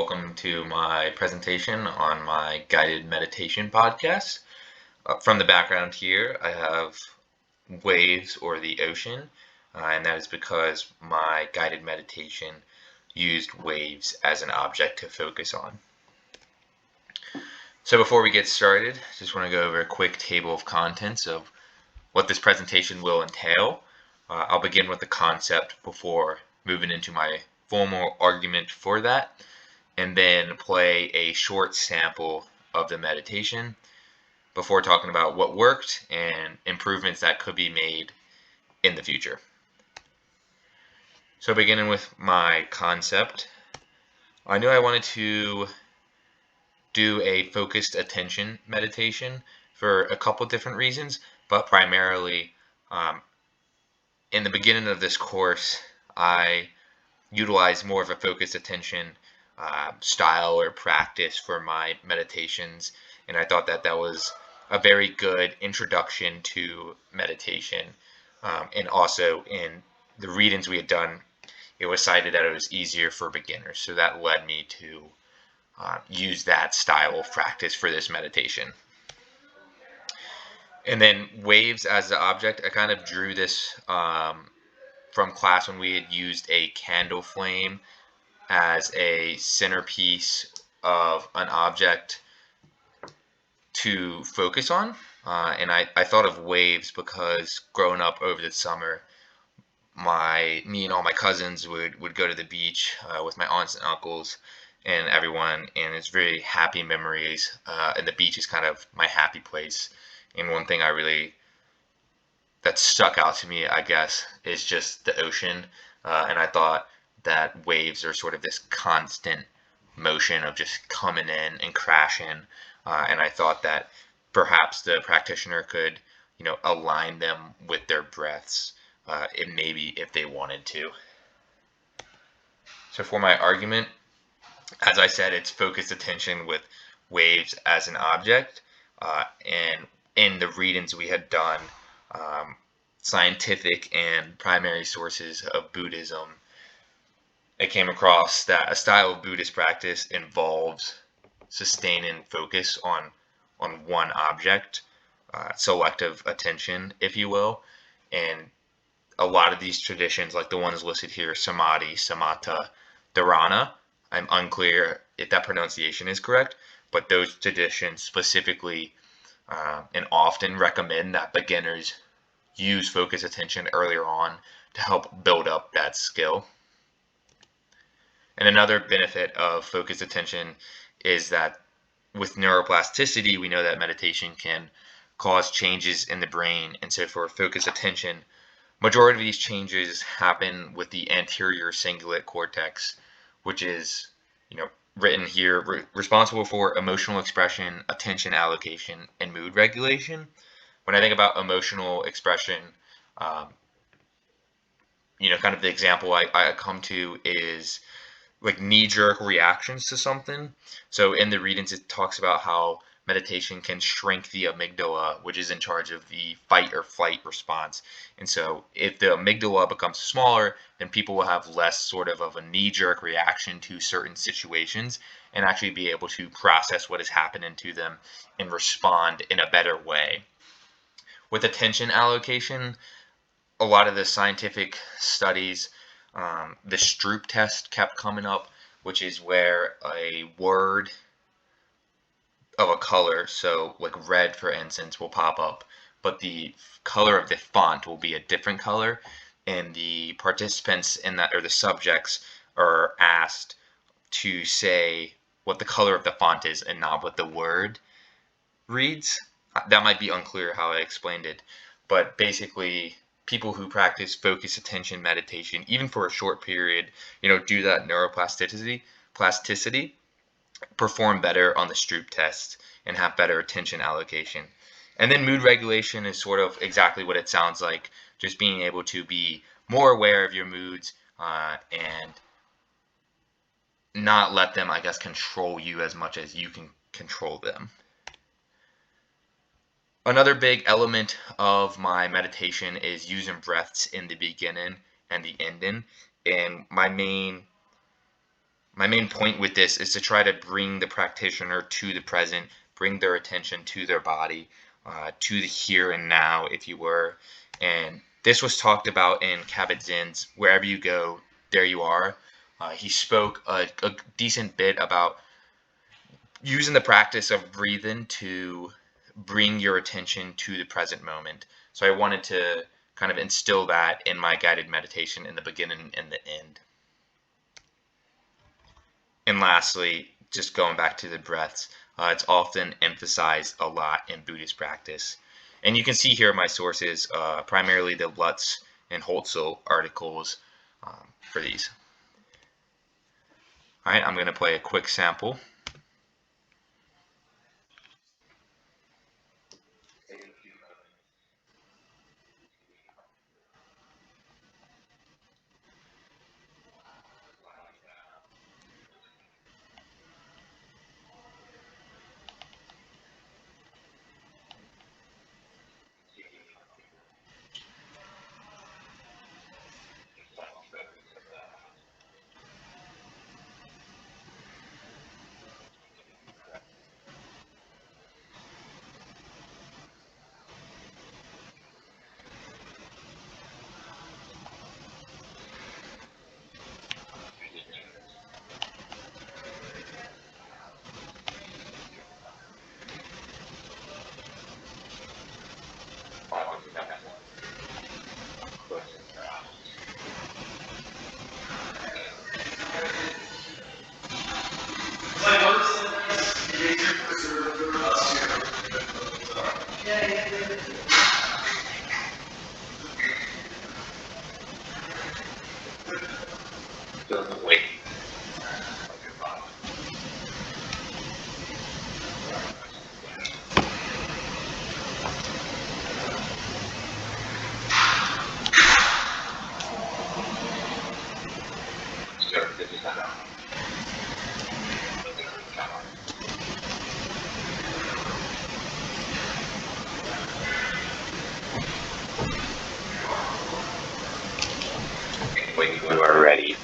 welcome to my presentation on my guided meditation podcast. From the background here, I have waves or the ocean, and that is because my guided meditation used waves as an object to focus on. So before we get started, I just want to go over a quick table of contents of what this presentation will entail. I'll begin with the concept before moving into my formal argument for that, and then play a short sample of the meditation before talking about what worked and improvements that could be made in the future. So beginning with my concept, I knew I wanted to do a focused attention meditation for a couple different reasons, but primarily in the beginning of this course, I utilized more of a focused attention style or practice for my meditations, and I thought that was a very good introduction to meditation. And also in the readings we had done, it was cited that it was easier for beginners, so that led me to use that style of practice for this meditation. And then waves as the object, I kind of drew this from class when we had used a candle flame as a centerpiece of an object to focus on. And I thought of waves because growing up over the summer, me and all my cousins would go to the beach with my aunts and uncles and everyone, and it's very happy memories. And the beach is kind of my happy place. And one thing that stuck out to me, I guess, is just the ocean. And I thought that waves are sort of this constant motion of just coming in and crashing. And I thought that perhaps the practitioner could, align them with their breaths, maybe if they wanted to. So for my argument, as I said, it's focused attention with waves as an object. And in the readings we had done, scientific and primary sources of Buddhism, I came across that a style of Buddhist practice involves sustaining focus on one object, selective attention, if you will. And a lot of these traditions, like the ones listed here, samadhi, samatha, dharana, I'm unclear if that pronunciation is correct, but those traditions specifically and often recommend that beginners use focus attention earlier on to help build up that skill. And another benefit of focused attention is that with neuroplasticity, we know that meditation can cause changes in the brain. And so for focused attention, majority of these changes happen with the anterior cingulate cortex, which is, written here, responsible for emotional expression, attention allocation, and mood regulation. When I think about emotional expression, kind of the example I come to is like knee-jerk reactions to something. So in the readings, it talks about how meditation can shrink the amygdala, which is in charge of the fight or flight response. And so if the amygdala becomes smaller, then people will have less sort of a knee-jerk reaction to certain situations and actually be able to process what is happening to them and respond in a better way. With attention allocation, a lot of the scientific studies, the Stroop test kept coming up, which is where a word of a color, so like red for instance, will pop up, but the color of the font will be a different color, and the participants in that, or the subjects, are asked to say what the color of the font is and not what the word reads. That might be unclear how I explained it, but basically people who practice focused attention meditation, even for a short period, do that neuroplasticity, perform better on the Stroop test and have better attention allocation. And then mood regulation is sort of exactly what it sounds like, just being able to be more aware of your moods and not let them, I guess, control you as much as you can control them. Another big element of my meditation is using breaths in the beginning and the ending. And my main My main point with this is to try to bring the practitioner to the present, bring their attention to their body, to the here and now, if you were. And this was talked about in Kabat-Zinn's Wherever You Go, There You Are. He spoke a decent bit about using the practice of breathing to bring your attention to the present moment. So I wanted to kind of instill that in my guided meditation in the beginning and the end. And lastly, just going back to the breaths, it's often emphasized a lot in Buddhist practice. And you can see here my sources, primarily the Lutz and Holtzel articles for these. All right, I'm going to play a quick sample. When you are ready,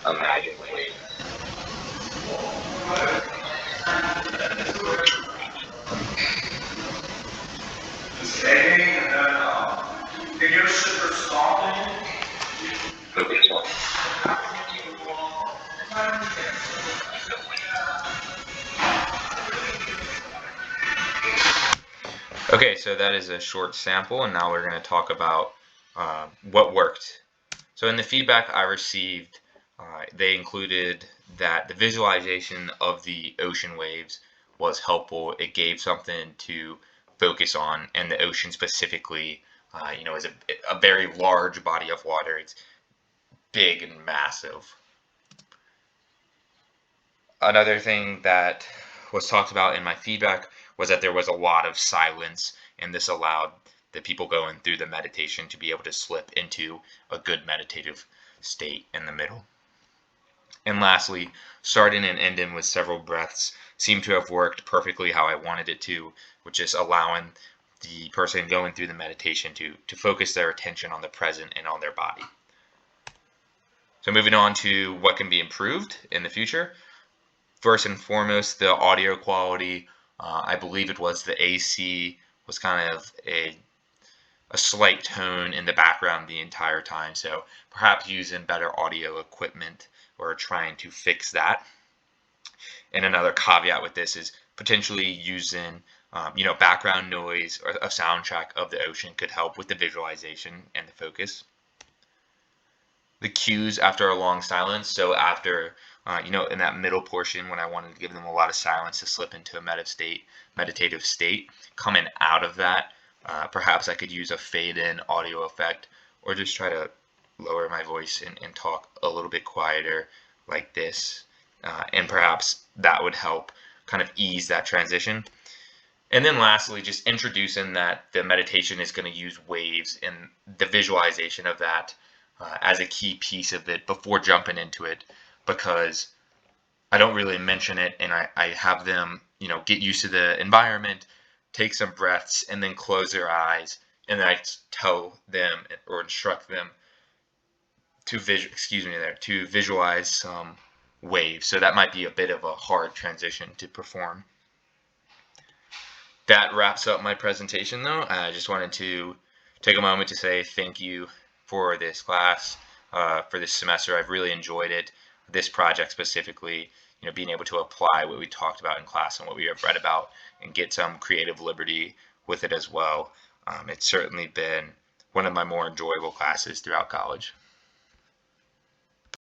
imagine waiting. Okay, so that is a short sample, and now we're going to talk about what worked. So in the feedback I received, they included that the visualization of the ocean waves was helpful. It gave something to focus on, and the ocean specifically, is a very large body of water. It's big and massive. Another thing that was talked about in my feedback was that there was a lot of silence, and this allowed the people going through the meditation to be able to slip into a good meditative state in the middle. And lastly, starting and ending with several breaths seemed to have worked perfectly how I wanted it to, which is allowing the person going through the meditation to focus their attention on the present and on their body. So moving on to what can be improved in the future. First and foremost, the audio quality. I believe it was the AC was kind of a slight tone in the background the entire time. So perhaps using better audio equipment or trying to fix that. And another caveat with this is potentially using, background noise or a soundtrack of the ocean could help with the visualization and the focus. The cues after a long silence. So after, in that middle portion when I wanted to give them a lot of silence to slip into a meditative state, coming out of that, perhaps I could use a fade-in audio effect or just try to lower my voice and talk a little bit quieter like this. And perhaps that would help kind of ease that transition. And then lastly, just introducing that the meditation is going to use waves and the visualization of that as a key piece of it before jumping into it, because I don't really mention it, and I have them, get used to the environment, take some breaths, and then close their eyes, and then I tell them or instruct them to visualize some waves. So that might be a bit of a hard transition to perform. That wraps up my presentation, though. I just wanted to take a moment to say thank you for this class, for this semester. I've really enjoyed it. This project specifically, being able to apply what we talked about in class and what we have read about and get some creative liberty with it as well. It's certainly been one of my more enjoyable classes throughout college.